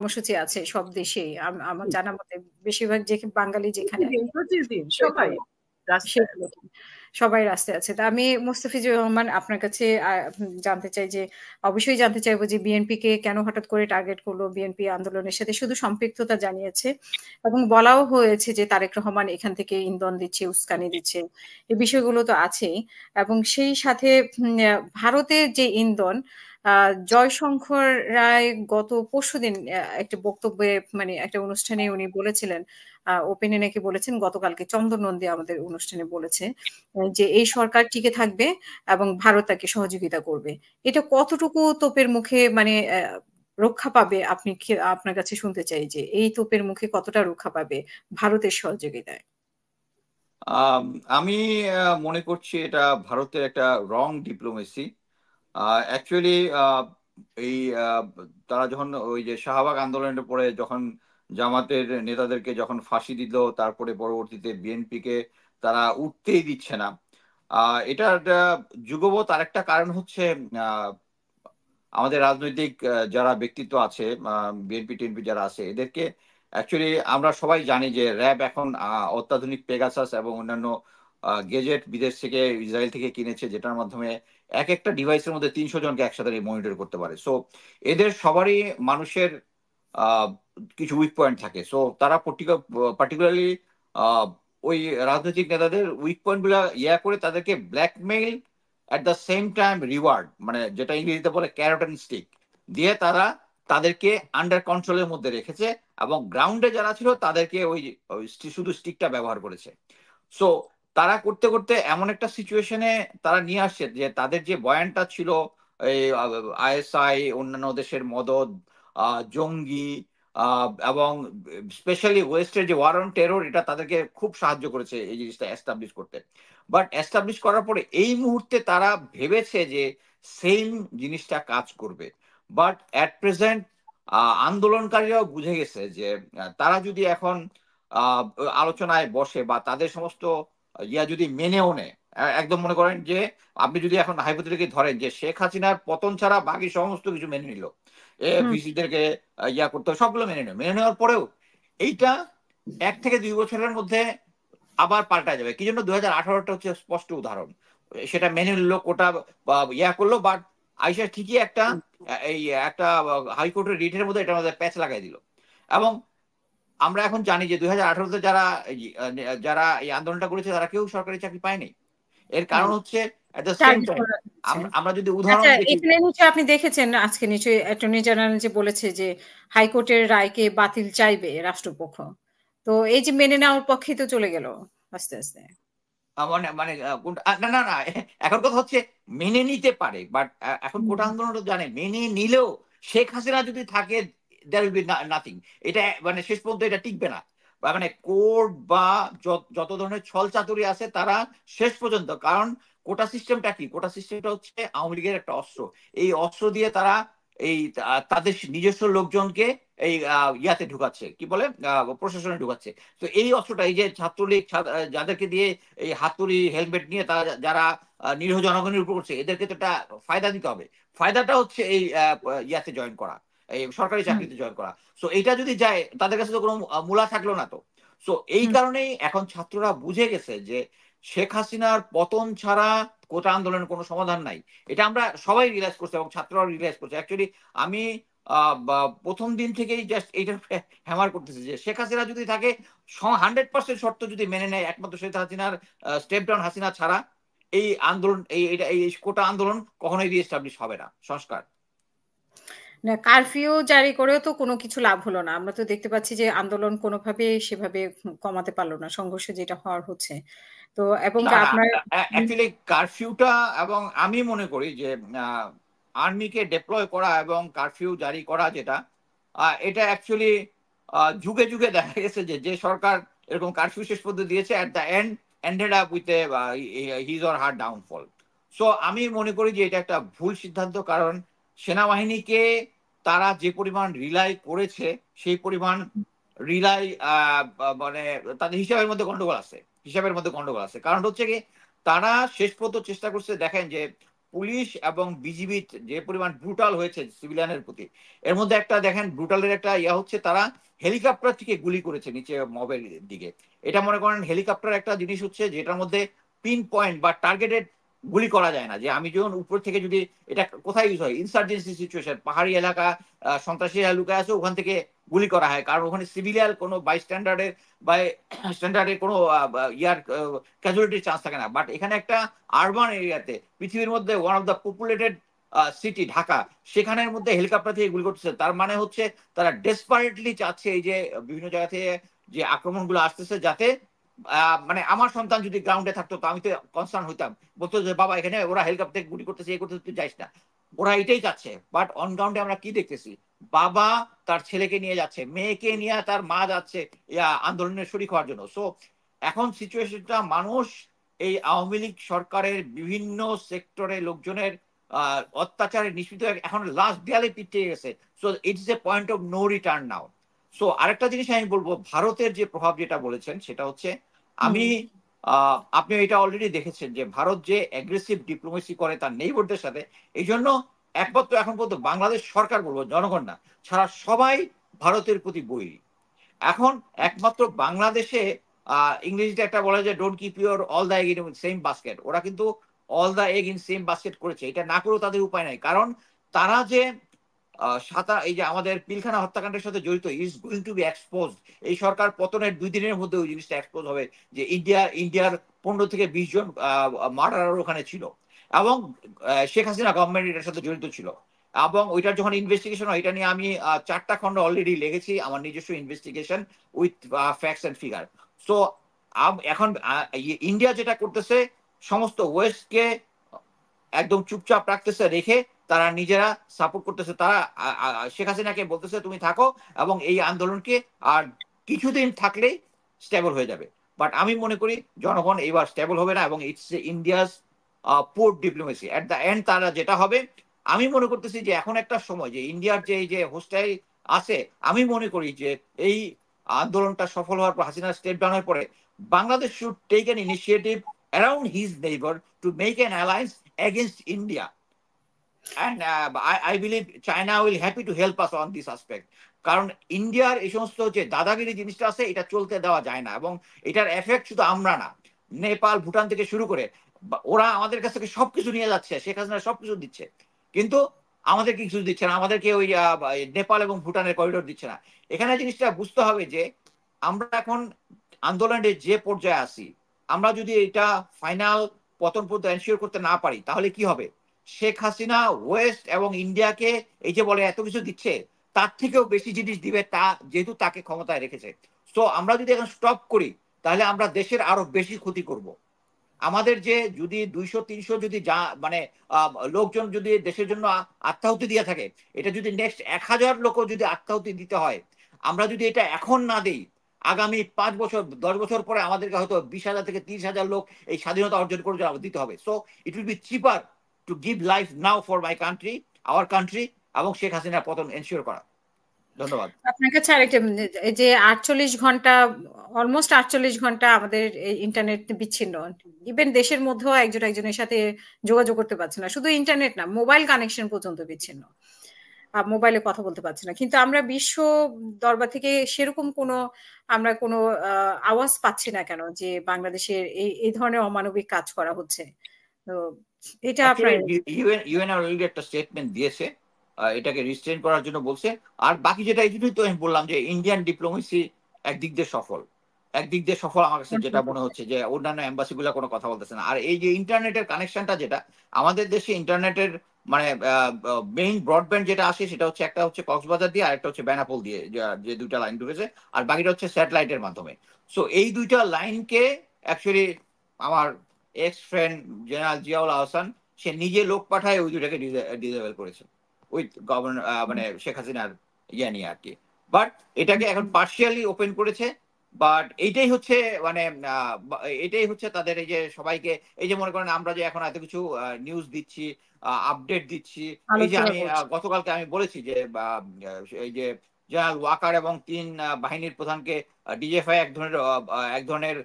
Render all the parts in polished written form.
কর্মসূচি আছে সব দেশেই। আমার জানা মতে বেশিরভাগ যে বাঙালি যেখানে প্রতিদিন সবাই রাস্তায়। সেগুলো সবাই রাস্তায় আছে। তা আমি মোস্তাফিজুর রহমান আপনার কাছে জানতে চাই যে অবশ্যই জানতে চাইবো যে বিএনপিকে কেন হঠাৎ করে টার্গেট করলো? বিএনপি আন্দোলনের সাথে শুধু সম্পৃক্ততা জানিয়েছে এবং বলাও হয়েছে যে তারেক রহমান এখান থেকে ইন্ধন দিচ্ছে, উস্কানি দিচ্ছে। এই বিষয়গুলো তো আছেই এবং সেই সাথে ভারতের যে ইন্ধন জয়শঙ্কর রায় গত পরশুদিন একটা বক্তব্যে মানে একটা অনুষ্ঠানে উনি বলেছিলেন ওপেনে নাকি বলেছেন গতকালকে চন্দন নন্দী আমাদের অনুষ্ঠানে বলেছে যে এই সরকার টিকে থাকবে এবং ভারত তাকে সহযোগিতা করবে। এটা কতটুকু তোপের মুখে মানে রক্ষা পাবে আপনি আপনার কাছে শুনতে চাই যে এই তোপের মুখে কতটা রক্ষা পাবে ভারতের সহযোগিতায়? আমি মনে করছি এটা ভারতের একটা রং ডিপ্লোমেসি। অ্যাকচুয়ালি এই তারা যখন ওই যে শাহবাগ আন্দোলনের পরে যখন জামাতের নেতাদেরকে যখন ফাঁসি দিল, তারপরে পরবর্তীতে বিএনপিকে তারা উঠতেই দিচ্ছে না। এটার যুগপৎ আরেকটা কারণ হচ্ছে আমাদের রাজনৈতিক যারা ব্যক্তিত্ব আছে, বিএনপি টিএনপি যারা আছে, এদেরকে অ্যাকচুয়ালি আমরা সবাই জানি যে র্যাব এখন অত্যাধুনিক পেগাসাস এবং অন্যান্য গেজেট বিদেশ থেকে ইসরায়েল থেকে কিনেছে, যেটার মাধ্যমে এক একটা ডিভাইসের মধ্যে 300 জনকে একসাথে মনিটর করতে পারে। সো এদের সবারই মানুষের কিছু উইক পয়েন্ট থাকে। সো তারা পার্টিকুলারলি ওই রাজনৈতিক নেতাদের উইক পয়েন্ট গুলা করে তাদেরকে blackmail at the same time reward, মানে যেটা ইংরেজিতে বলে ক্যারট অ্যান্ড স্টিক দিয়ে তারা তাদেরকে আন্ডার কন্ট্রোলের মধ্যে রেখেছে এবং গ্রাউন্ডে যারা ছিল তাদেরকে ওই শুধু স্টিকটা ব্যবহার করেছে। সো তারা করতে করতে এমন একটা সিচুয়েশনে তারা নিয়ে আসছে যে তাদের যে বয়ানটা ছিল এই আইএসআই, অন্যান্য দেশের মদদ, জঙ্গি এবং স্পেশালি ওয়েস্টের যে ওয়ার অন টেরর, এটা তাদেরকে খুব সাহায্য করেছে এই জিনিসটা এস্টাবলিশ করতে। বাট এস্টাবলিশ করার পরে এই মুহূর্তে তারা ভেবেছে যে সেম জিনিসটা কাজ করবে। বাট অ্যাট প্রেজেন্ট আন্দোলনকারীরাও বুঝে গেছে যে তারা যদি এখন আলোচনায় বসে বা তাদের সমস্ত যদি মেনেও নেয়, একদম মনে করেন যে আপনি যদি এখন হাইপোথেটিক্যালি ধরেন যে শেখ হাসিনার পতন ছাড়া বাকি সমস্ত কিছু মেনে নিল, ভিসিদেরকে করতে সবগুলো মেনে নিল, মেনে নেওয়ার পরেও এইটা 1 থেকে 2 বছরের মধ্যে আবার পাল্টা যাবে। কি জন্য 2018টা হচ্ছে স্পষ্ট উদাহরণ। সেটা মেনে নিল, কোটা করলো, বাট আইসা ঠিকই একটা একটা হাইকোর্টের রিটের মধ্যে এটার মধ্যে প্যাচ লাগাই দিল। এবং আমরা এখন জানি যে 2018তে যারা যারা এই আন্দোলনটা করেছে তারা কেউ সরকারি চাকরি পায়নি। এর কারণ হচ্ছে এট দ্য সেম টাইম আমরা যদি উদাহরণ দেখি, এখানে নিশ্চয়ই আপনি দেখেছেন আজকে নিশ্চয়ই অ্যাটর্নি জেনারেল যে বলেছে যে হাইকোর্টের রায়কে বাতিল চাইবে রাষ্ট্রপক্ষ। তো এই যে মেনে নেওয়ার পক্ষেই তো চলে গেল আস্তে আস্তে। মানে মানে না না না, এখন কথা হচ্ছে মেনে নিতে পারে, বাট এখন কোটা আন্দোলনটা জানে মেনে নিলেও শেখ হাসিনা যদি থাকে দেয়ার উইল বি নাথিং। এটা মানে শেষ পর্যন্ত এটা টিকবে না। মানে কোর্ট বা যত ধরনের ছল চাতুরি আছে তারা শেষ পর্যন্ত, কারণ কোটা সিস্টেমটা কি, কোটা সিস্টেমটা হচ্ছে আওয়ামী লীগের একটা অস্ত্র। এই অস্ত্র দিয়ে তারা এই তাদের নিজস্ব লোকজনকে এই ইয়াতে ঢুকাচ্ছে, কি বলে প্রশাসনে ঢুকাচ্ছে। তো এই অস্ত্রটা এই যে ছাত্রলীগ যাদেরকে দিয়ে এই হাতুড়ি হেলমেট নিয়ে তারা যারা নিরীহ জনগণের উপর করছে, এদেরকে তো একটা ফায়দা দিতে হবে। ফায়দাটা হচ্ছে এই ইয়াতে জয়েন করা, এই সরকারি চাকরিতে জয়েন করা। সো এইটা যদি যায় তাদের কাছে তো কোনো মূলা থাকলো না। তো সো এই কারণেই এখন ছাত্ররা বুঝে গেছে যে শেখ হাসিনার পতন ছাড়া কোটা আন্দোলনের কোনো সমাধান নাই। এটা আমরা সবাই রিয়েলাইজ করছি এবং ছাত্ররাও রিয়েলাইজ করছে। অ্যাকচুয়ালি আমি প্রথম দিন থেকেই জাস্ট এইটার হ্যামার করতেছি যে শেখ হাসিনা যদি থাকে 100% শর্ত যদি মেনে নেয়, একমাত্র শেখ হাসিনার স্টেপ ডাউন হাসিনা ছাড়া এই আন্দোলন এই কোটা আন্দোলন কখনোই রিএস্টাবলিশ হবে না সংস্কার। না, কারফিউ জারি করেও তো কোনো কিছু লাভ হলো না। আমরা তো দেখতে পাচ্ছি যে আন্দোলন কোনোভাবে সেভাবে কমাতে পারল না। সংঘর্ষ যেটা হওয়ার হচ্ছে। তো এবং না কি না, আপনার অ্যাকচুয়ালি কারফিউটা, এবং আমি মনে করি যে আর্মিকে ডেপ্লয় করা এবং কারফিউ জারি করা যেটা, এটা অ্যাকচুয়ালি যুগে যুগে দেখা গেছে যে যে সরকার এরকম কারফিউ শেষ পর্যন্ত দিয়েছে at the ended up with his or her downfall. So আমি মনে করি যে এটা একটা ভুল সিদ্ধান্ত, কারণ সেনাবাহিনীকে তারা যে পরিমাণ রিলাই করেছে সেই পরিমাণ রিলাই মানে তাদের হিসাবের মধ্যে গন্ডগোল আছে, কারণ হচ্ছে কি তারা শেষ পর্যন্ত চেষ্টা করছে। দেখেন যে পুলিশ এবং বিজিবি যে পরিমাণ ব্রুটাল হয়েছে সিভিলিয়ানের প্রতি, এর মধ্যে একটা দেখেন ব্রুটালের একটা ইয়া হচ্ছে তারা হেলিকপ্টার থেকে গুলি করেছে নিচে মবের দিকে। এটা মনে করেন হেলিকপ্টার একটা জিনিস হচ্ছে যেটার মধ্যে পিন পয়েন্ট বা টার্গেটেড গুলি করা যায় না, যে আমি যখন উপর থেকে যদি, এটা কোথায় ইউজ হয়, ইনসার্জেন্সি সিচুয়েশন, পাহাড়ি এলাকা, সন্ত্রাসীরা লুকায় আছে, ওখান থেকে গুলি করা হয়, কারণ ওখানে সিভিলিয়ান কোনো বাই স্ট্যান্ডার্ডের বা স্ট্যান্ডার্ডের কোনো ইয়ার ক্যাজুয়ালিটির চান্স থাকে না। বাট এখানে একটা আরবান এরিয়াতে, পৃথিবীর মধ্যে one of the populated city Dhaka, সেখানের মধ্যে হেলিকপ্টার থেকে গুলি করতেছে, তার মানে হচ্ছে তারা ডেসপারেটলি চাচ্ছে এই যে বিভিন্ন জায়গা থেকে যে আক্রমণগুলো আসতেছে, যাতে মানে আমার সন্তান যদি গ্রাউন্ডে থাকতো তো আমি তো কনসার্ন হইতাম, বলতো যে বাবা এখানে ওরা হেলিকপ্টার থেকে গুলি করতেছে, এই করতেছে, তুই যাইস না। ওরা এটাই চাচ্ছে। বাট অন গ্রাউন্ডে আমরা কি দেখতেছি, বাবা তার ছেলেকে নিয়ে যাচ্ছে, মেয়েকে নিয়ে তার মা যাচ্ছে আন্দোলনের শরিক হওয়ার জন্য। সো এখন সিচুয়েশনটা, মানুষ এই আওয়ামী লীগ সরকারের বিভিন্ন সেক্টরে লোকজনের অত্যাচারে নিষ্পিত এখন লাস্ট দেয়ালে পিছিয়ে গেছে। So it's a point of no return now. So আরেকটা জিনিস আমি বলবো, ভারতের যে প্রভাব যেটা বলেছেন সেটা হচ্ছে, আমি আপনি এটা অলরেডি দেখেছেন যে ভারত যে অ্যাগ্রেসিভ ডিপ্লোমেসি করে তার নেইবারদের সাথে, এই জন্য একমাত্র এখন পর্যন্ত বাংলাদেশ সরকার, বলবো জনগণ না, ছাড়া সবাই ভারতের প্রতি বৈরী। এখন একমাত্র বাংলাদেশে ইংরেজিতে একটা বলে যে don't keep your all the egg in same basket, ওরা কিন্তু all the egg in same basket করেছে। এটা না করেও তাদের উপায় নাই, কারণ তারা যে এই যে আমাদের পিলখানা হত্যাকাণ্ডের সাথে জড়িত, is going to B expose. এই সরকার পতনের 2 দিনের মধ্যে ওই জিনিসটা এক্সপোজ হবে, যে ইন্ডিয়ার 15 থেকে 20 জন মার্ডারার ওখানে ছিল, এবং শেখ হাসিনা গভর্নমেন্ট এটার সাথে জড়িত ছিল। এবং ওইটার যখন ইনভেস্টিগেশন হয়, এটা নিয়ে আমি 4টা খণ্ড অলরেডি লিখেছি, আমার নিজস্ব investigation with facts and figure. So এখন ইন্ডিয়া যেটা করতেছে, সমস্ত ওয়েস্টকে একদম চুপচাপ রাখতেছে, রেখে তারা নিজেরা সাপোর্ট করতেছে। তারা শেখ হাসিনাকে বলতেছে তুমি থাকো, এবং এই আন্দোলনকে আর কিছুদিন থাকলেই স্টেবল হয়ে যাবে। বাট আমি মনে করি জনগণ এবার স্টেবল হবে না, এবং it's India's port diplomacy at the end তারা যেটা হবে। আমি মনে করতেছি যে এখন একটা সময়, যে ইন্ডিয়ার যে এই যে হোস্টাইল আছে, আমি মনে করি যে এই আন্দোলনটা সফল হওয়ার পর, হাসিনা স্টেপ ডাউনের পরে, Bangladesh should take an initiative around his neighbor to make an alliance against India. And I believe China will happy to help us on this aspect. কারণ ইন্ডিয়ার এই সমস্ত যে দাদাগিরি জিনিসটা আছে, এটা চলতে দেওয়া যায় না, এবং এটার এফেক্ট শুধু আমরা না, নেপাল ভুটান থেকে শুরু করে ওরা আমাদের কাছ থেকে সবকিছু নিয়ে যাচ্ছে, শেখ হাসিনা সবকিছু দিচ্ছে, কিন্তু আমাদেরকে কিছু দিচ্ছে না, আমাদেরকে ওই নেপাল এবং ভুটানের করিডোর দিচ্ছে না। এখানে জিনিসটা বুঝতে হবে যে আমরা এখন আন্দোলনের যে পর্যায়ে আছি, আমরা যদি এটা ফাইনাল পতন পর্যন্ত এনশিওর করতে না পারি, তাহলে কি হবে, শেখ হাসিনা ওয়েস্ট এবং ইন্ডিয়াকে এই যে বলে এত কিছু দিচ্ছে, তার থেকেও বেশি জিনিস দিবে, তা যেহেতু তাকে ক্ষমতায় রেখেছে। সো আমরা যদি এখন স্টপ করি, তাহলে আমরা দেশের আরো বেশি ক্ষতি করব। আমাদের যে যদি 200-300 যদি যা মানে লোকজন যদি দেশের জন্য আত্মাহুতি দিয়ে থাকে, এটা যদি নেক্সট 1000 লোকও যদি আত্মাহুতি দিতে হয়, আমরা যদি এটা এখন না দেই, আগামী 5 বছর 10 বছর পরে আমাদেরকে হয়তো 20,000 থেকে 30,000 লোক এই স্বাধীনতা অর্জন করে দিতে হবে। So it will be cheaper to give life now for my country, our country, এবং শেখ হাসিনার পতন এনশিওর করা। ধন্যবাদ। আপনার কাছে আরেকটা, এই যে 48 ঘন্টা, অলমোস্ট 48 ঘন্টা আমাদের ইন্টারনেট বিচ্ছিন্ন, ইভেন দেশের মধ্যেও একজন একজনের সাথে যোগাযোগ করতে পারছে না, শুধু ইন্টারনেট না, মোবাইল কানেকশন পর্যন্ত বিচ্ছিন্ন, মোবাইলে কথা বলতে পারছে না। কিন্তু আমরা বিশ্ব দরবার থেকে সেরকম আমরা কোনো আওয়াজ পাচ্ছি না কেন, যে বাংলাদেশের এই ধরনের অমানবিক কাজ করা হচ্ছে। তো এটা আপনার ইউএন অলরেডি একটা স্টেটমেন্ট দিয়েছে, এটাকে রিস্ট্রেন করার জন্য বলছে। আর বাকি যেটা, এই জন্যই তো আমি বললাম যে ইন্ডিয়ান ডিপ্লোমেসি একদিক দিয়ে সফল, আমার কাছে যেটা মনে হচ্ছে, যে অন্যান্য এম্বাসি গুলা কোনো কথা বলতেছে না। আর এই যে ইন্টারনেটের কানেকশনটা, যেটা আমাদের দেশে ইন্টারনেটের মানে মেইন ব্রডব্যান্ড যেটা আসে, সেটা হচ্ছে একটা হচ্ছে কক্সবাজার দিয়ে, আর একটা হচ্ছে বেনাপোল দিয়ে, যে 2টা লাইন ঢুকেছে, আর বাকিটা হচ্ছে স্যাটেলাইটের মাধ্যমে। সো এই 2টা লাইনকে অ্যাকচুয়ালি আমার ex friend general Ziaul Ahsan, সে নিজে লোক পাঠায় ওই 2টাকে ডিসেবল করেছে, উইথ গভর্নর মানে শেখ হাসিনার ইয়া নিয়ে আর কি। বাট এটাকে এখন পার্শিয়ালি ওপেন করেছে। বাট এইটাই হচ্ছে মানে এটাই হচ্ছে তাদের এই যে সবাইকে, এই যে মনে করেন আমরা যে এখন এত কিছু নিউজ দিচ্ছি, আপডেট দিচ্ছি, এই যে আমি গতকালকে আমি বলেছি যে এই যে জেনারেল ওয়াকার এবং 3 বাহিনীর প্রধানকে ডিজিএফআই এক ধরনের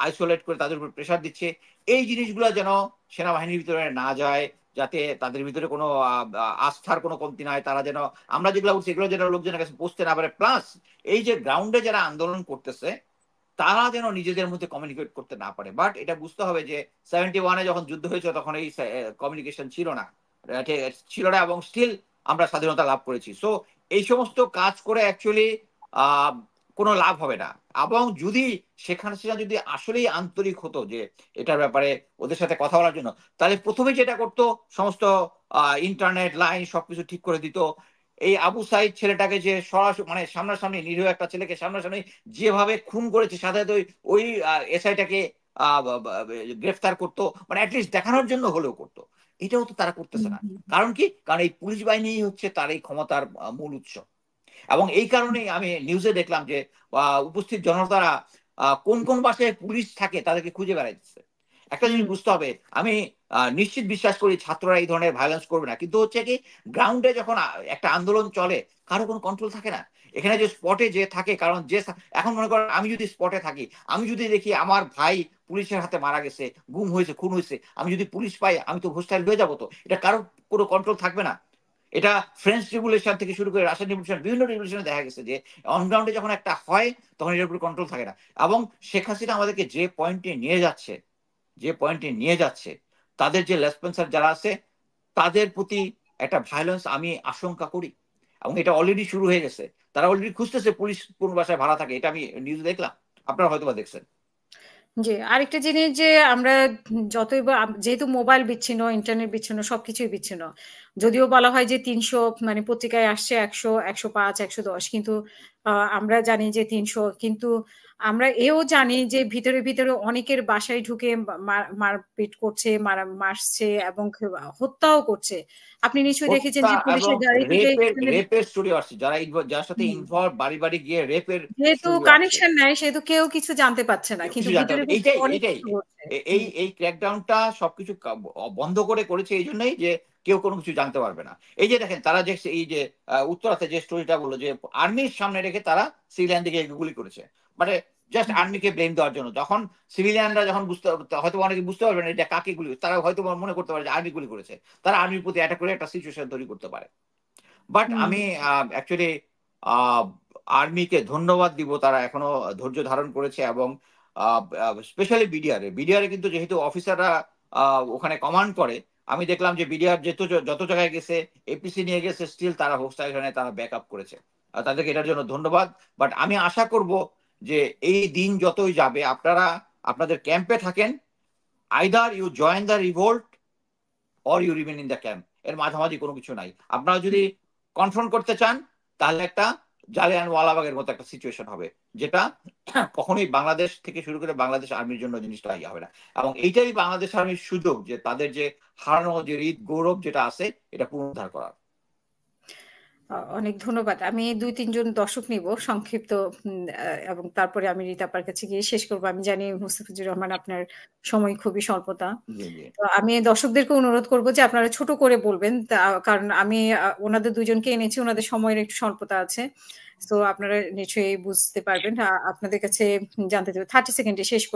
আইসোলেট করে তাদের উপর প্রেশার দিচ্ছে, এই জিনিসগুলো যেন সেনাবাহিনীর ভিতরে না যায়, যাতে তাদের ভিতরে কোনো আস্থার কোনো কমতি না হয়, তারা যেন আমরা যেগুলো বলছি এগুলো যেন লোকজনের কাছে পৌঁছতে না পারে, প্লাস এই যে গ্রাউন্ডে যারা আন্দোলন করতেছে তারা যেন নিজেদের মধ্যে কমিউনিকেট করতে না পারে। বাট এটা বুঝতে হবে যে 71-এ যখন যুদ্ধ হয়েছিল তখন এই কমিউনিকেশন ছিল না, এবং স্টিল আমরা স্বাধীনতা লাভ করেছি। সো এই সমস্ত কাজ করে অ্যাকচুয়ালি কোনো লাভ হবে না। এবং যদি শেখ হাসিনা যদি আসলেই আন্তরিক হতো যে এটার ব্যাপারে ওদের সাথে কথা বলার জন্য, তাহলে প্রথমে যেটা করতো সমস্ত ইন্টারনেট লাইন সবকিছু ঠিক করে দিত। এই আবু সাইদ ছেলেটাকে যে সরাসরি মানে সামনাসামনি নিরীহ একটা ছেলেকে সামনাসামনি যেভাবে খুন করেছে, সাথে ওই এসআইটাকে গ্রেফতার করতো, মানে অ্যাটলিস্ট দেখানোর জন্য হলেও করতো। এটাও তো তারা করতেছে না। কারণ কি? কারণ এই পুলিশ বাহিনী হচ্ছে তার এই ক্ষমতার মূল উৎস। এবং এই কারণেই আমি নিউজে দেখলাম যে উপস্থিত জনতারা কোন কোন বাসায় পুলিশ থাকে তাদেরকে খুঁজে বেড়াইতেছে। একটা জিনিস বুঝতে হবে, আমি নিশ্চিত বিশ্বাস করি ছাত্ররা এই ধরনের ভায়োলেন্স করবে না, কিন্তু হচ্ছে কি গ্রাউন্ডে যখন একটা আন্দোলন চলে কারো কোনো কন্ট্রোল থাকে না। এখানে যে স্পটে যে থাকে, কারণ যে এখন মনে করেন আমি যদি স্পটে থাকি, আমি যদি দেখি আমার ভাই পুলিশের হাতে মারা গেছে, গুম হয়েছে, খুন হয়েছে, আমি যদি পুলিশ পাই আমি তো হোস্টাইল হয়ে যাবো। তো এটা কারো কোনো কন্ট্রোল থাকবে না। এটা ফ্রেঞ্চ রিভলিউশন থেকে শুরু করে রাশিয়ান রিভলিউশন, বিভিন্ন রিভলিউশনে দেখা গেছে যে অনগ্রাউন্ডে যখন একটা হয় তখন এটার উপর কন্ট্রোল থাকে না। এবং শেখ হাসিনা আমাদেরকে যে পয়েন্টে নিয়ে যাচ্ছে তাদের যে লেসপেন্সার যারা আছে তাদের প্রতি একটা ভায়োলেন্স আমি আশঙ্কা করি। এবং এটা অলরেডি শুরু হয়ে গেছে, তারা অলরেডি খুঁজতেছে পুলিশ কোন বাসায় ভাড়া থাকে। এটা আমি নিউজ দেখলাম, আপনারা হয়তো বা দেখছেন। জি, আরেকটা জিনিস যে আমরা যতই যেহেতু মোবাইল বিচ্ছিন্ন, ইন্টারনেট বিচ্ছিন্ন, সবকিছুই বিচ্ছিন্ন। যদিও বলা হয় যে ৩০০ মানে পত্রিকায় আসছে ১০০, ১০৫, ১১০, কিন্তু আমরা জানি যে ৩০০, কিন্তু আমরা এও জানি যে ভিতরে ভিতরে অনেকের বাসায় ঢুকে মারপিট করছে, মারছে এবং হত্যাও করছে। আপনি নিশ্চয়ই দেখেছেন যে এবং পুলিশের গাড়ি থেকে রেপের স্টোরি আসছে, যার সাথে ইনভলভ বাড়ি বাড়ি গিয়ে রেপের যেহেতু স্টোরি আসছে। কানেকশন নাই সেহেতু কেউ কিছু জানতে পারছে না, কিন্তু কিছু জানতে ভিতরে হবে। ভিতরে অনেক এইটাই কিছু ঘটছে। এই ক্র্যাকডাউনটা সবকিছু বন্ধ করেছে এই জন্যই যে কেউ কোনো কিছু জানতে পারবে না। এই যে দেখেন তারা যে এই যে উত্তরাতে যে স্টোরিটা বললো যে আর্মির সামনে রেখে তারা সিভিলিয়ান দিকে গুলি করেছে, মানে জাস্ট আর্মিকে ব্লেম দেওয়ার জন্য। যখন সিভিলিয়ানরা যখন হয়তো অনেকে বুঝতে পারবে না এটা কাকে গুলি, তারা হয়তো মনে করতে পারে যে আর্মি গুলি করেছে, তারা আর্মির প্রতি অ্যাটাক করে একটা সিচুয়েশন তৈরি করতে পারে। বাট আমি অ্যাকচুয়ালি আর্মিকে ধন্যবাদ দিব, তারা এখনো ধৈর্য ধারণ করেছে। এবং স্পেশালি বিডিআরে কিন্তু যেহেতু অফিসাররা ওখানে কমান্ড করে, আমি দেখলাম যে বিডিআর যত জায়গায় গেছে, এপিসি নিয়ে গেছে, স্টিল তারা হোস্টাইল তারা ব্যাক আপ করেছে, তাদেরকে এটার জন্য ধন্যবাদ। বাট আমি আশা করব যে এই দিন যতই যাবে আপনারা আপনাদের ক্যাম্পে থাকেন, either you join the revolt or you remain in the camp, এর মাঝামাঝি কোনো কিছু নাই। আপনারা যদি কনফ্রন্ট করতে চান তাহলে একটা জালিয়ানওয়ালাবাগের মতো একটা সিচুয়েশন হবে, যেটা কখনোই বাংলাদেশ থেকে শুরু করে বাংলাদেশ আর্মির জন্য জিনিসটা হবে না। এবং এইটাই বাংলাদেশ আর্মির সুযোগ যে তাদের যে হারানো যে হৃদ গৌরব যেটা আছে এটা পুনরুদ্ধার করার। অনেক ধন্যবাদ। আমি ২-৩ জন দর্শক নিব সংক্ষিপ্ত, এবং তারপরে আমি রিতা আপার কাছে গিয়ে শেষ করব। আমি জানি মুস্তাফিজুর রহমান আপনার সময় খুবই স্বল্পতা। তো আমি দর্শকদেরকে অনুরোধ করব যে আপনারা ছোট করে বলবেন। কারণ আমি ওনাদের ২ জনকে এনেছি, ওনাদের সময়ের একটু স্বল্পতা আছে। সো আপনারা নিশ্চয়ই বুঝতে পারবেন। আপনাদের কাছে জানতে চাইব 30 সেকেন্ডে শেষ করব।